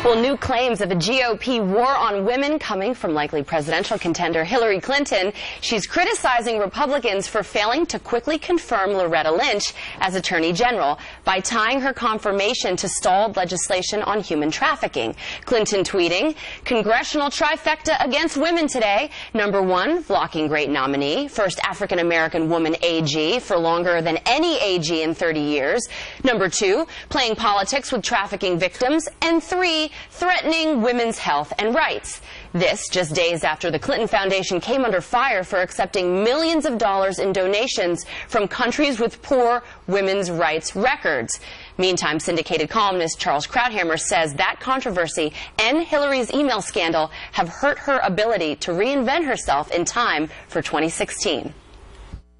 Well, new claims of a GOP war on women coming from likely presidential contender Hillary Clinton. She's criticizing Republicans for failing to quickly confirm Loretta Lynch as Attorney General by tying her confirmation to stalled legislation on human trafficking. Clinton tweeting, "Congressional trifecta against women today. Number one, blocking great nominee. First African-American woman AG for longer than any AG in 30 years. Number two, playing politics with trafficking victims. And three, threatening women's health and rights." This just days after the Clinton Foundation came under fire for accepting millions of dollars in donations from countries with poor women's rights records. Meantime, syndicated columnist Charles Krauthammer says that controversy and Hillary's email scandal have hurt her ability to reinvent herself in time for 2016.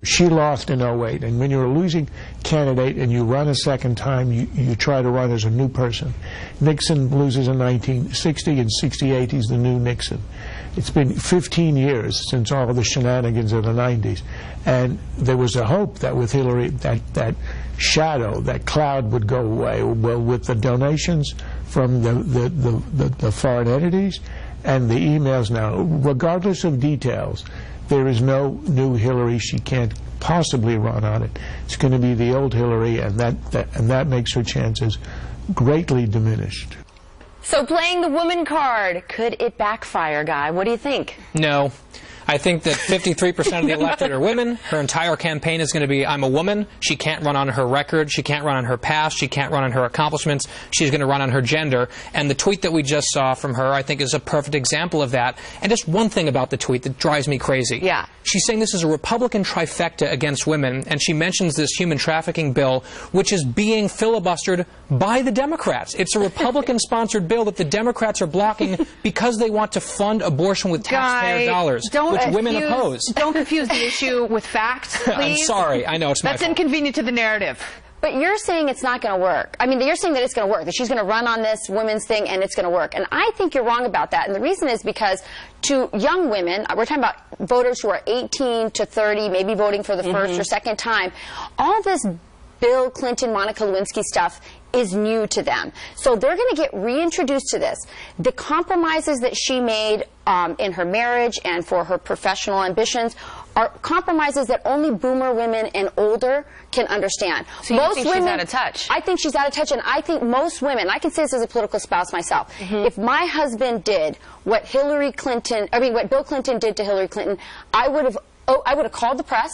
She lost in 08, and when you're a losing candidate and you run a second time, you try to run as a new person. Nixon loses in 1960, and 68 he's the new Nixon. It's been 15 years since all of the shenanigans of the 90s, and there was a hope that with Hillary, that shadow, that cloud would go away. Well, with the donations from the foreign entities and the emails now, regardless of details, there is no new Hillary. She can't possibly run on it. It's going to be the old Hillary, and that makes her chances greatly diminished. So playing the woman card, could it backfire, Guy? What do you think? No. I think that 53% of the electorate are women. Her entire campaign is going to be, I'm a woman. She can't run on her record. She can't run on her past. She can't run on her accomplishments. She's going to run on her gender. And the tweet that we just saw from her, I think, is a perfect example of that. And just one thing about the tweet that drives me crazy. Yeah. She's saying this is a Republican trifecta against women, and she mentions this human trafficking bill, which is being filibustered by the Democrats. It's a Republican-sponsored bill that the Democrats are blocking because they want to fund abortion with taxpayer dollars. Which women oppose. Don't confuse the issue with facts, please. I'm sorry. I know it's my fault. That's inconvenient to the narrative. But you're saying it's not going to work. I mean, you're saying that it's going to work, that she's going to run on this women's thing and it's going to work. And I think you're wrong about that. And the reason is because to young women, we're talking about voters who are 18 to 30, maybe voting for the first or second time, all this Bill Clinton, Monica Lewinsky stuff is new to them. So they're going to get reintroduced to this. The compromises that she made in her marriage and for her professional ambitions are compromises that only boomer women and older can understand. So you think she's out of touch? I think she's out of touch, and I think most women, I can say this as a political spouse myself, if my husband did what what Bill Clinton did to Hillary Clinton, I would have called the press,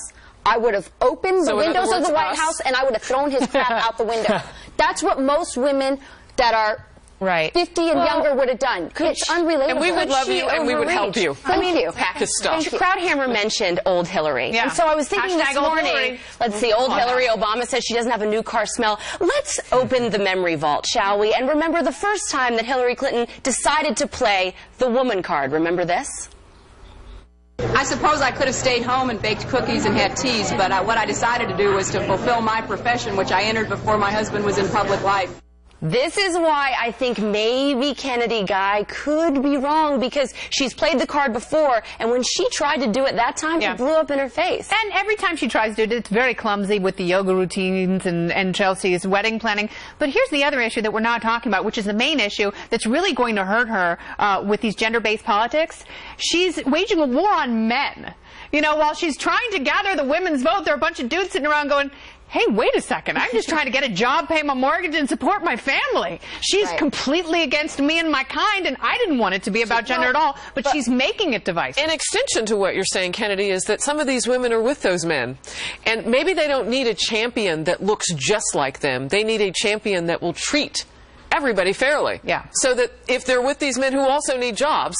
I would have opened the windows of the White House, and I would have thrown his crap out the window. That's what most women that are 50 and younger would have done. It's unrelatable. And we would love you, and we would help you. Thank you. Pack his stuff. Krauthammer mentioned old Hillary. Yeah. And so I was thinking this morning, let's see, old Hillary, Obama says she doesn't have a new car smell. Let's open the memory vault, shall we? And remember the first time that Hillary Clinton decided to play the woman card. Remember this? I suppose I could have stayed home and baked cookies and had teas, but what I decided to do was to fulfill my profession, which I entered before my husband was in public life. This is why I think maybe Kennedy Guy could be wrong, because she's played the card before, and when she tried to do it that time, it blew up in her face. And every time she tries to do it, it's very clumsy with the yoga routines and Chelsea's wedding planning. But here's the other issue that we're not talking about, which is the main issue that's really going to hurt her with these gender-based politics. She's waging a war on men. You know, while she's trying to gather the women's vote, there are a bunch of dudes sitting around going, hey, wait a second, I'm just trying to get a job, pay my mortgage, and support my family. She's completely against me and my kind, and I didn't want it to be about gender at all, but she's making it divisive. An extension to what you're saying, Kennedy, is that some of these women are with those men. And maybe they don't need a champion that looks just like them. They need a champion that will treat everybody fairly. Yeah. So that if they're with these men who also need jobs,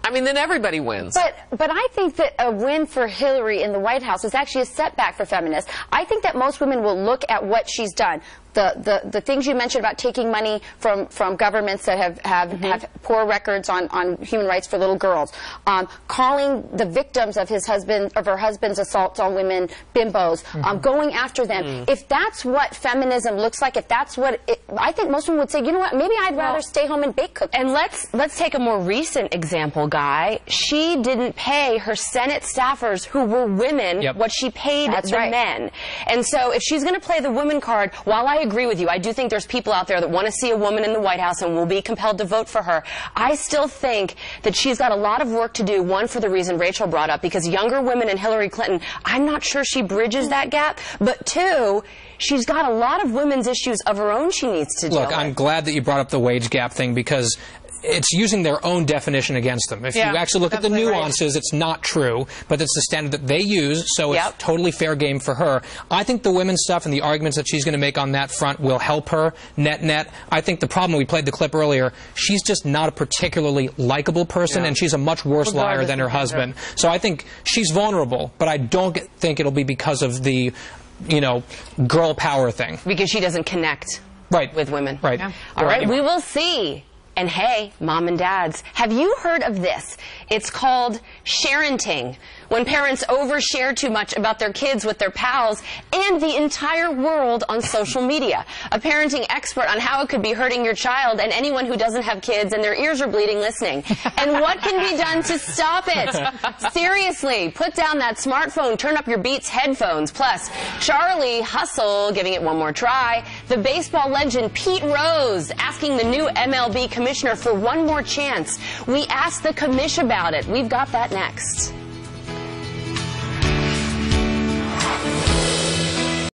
I mean, then everybody wins. But I think that a win for Hillary in the White House is actually a setback for feminists. I think that most women will look at what she's done. The things you mentioned about taking money from governments that have poor records on human rights for little girls, calling the victims of her husband's assaults on women bimbos, going after them. If that's what feminism looks like, if that's what I think most women would say, you know what, maybe I'd rather stay home and bake cookies. And let's take a more recent example, Guy. She didn't pay her Senate staffers who were women what she paid the men. And so if she's going to play the woman card, while I agree with you. I do think there's people out there that want to see a woman in the White House and will be compelled to vote for her. I still think that she's got a lot of work to do, one, for the reason Rachel brought up, because younger women and Hillary Clinton, I'm not sure she bridges that gap, but two, she's got a lot of women's issues of her own she needs to deal with. Look, I'm glad that you brought up the wage gap thing, because it's using their own definition against them. If you actually look at the nuances, it's not true, but it's the standard that they use, so it's totally fair game for her. I think the women's stuff and the arguments that she's going to make on that front will help her net-net. I think the problem, we played the clip earlier, she's just not a particularly likable person, and she's a much worse liar than her husband. So I think she's vulnerable, but I don't think it'll be because of the, girl power thing. Because she doesn't connect with women. Right. Yeah. All right, we will see. And hey, mom and dads, have you heard of this? It's called sharenting. When parents overshare too much about their kids with their pals and the entire world on social media. A parenting expert on how it could be hurting your child and anyone who doesn't have kids and their ears are bleeding listening. And what can be done to stop it? Seriously, put down that smartphone, turn up your Beats headphones. Plus, Charlie Hustle giving it one more try. The baseball legend Pete Rose asking the new MLB commissioner for one more chance. We asked the commish about it. We've got that next.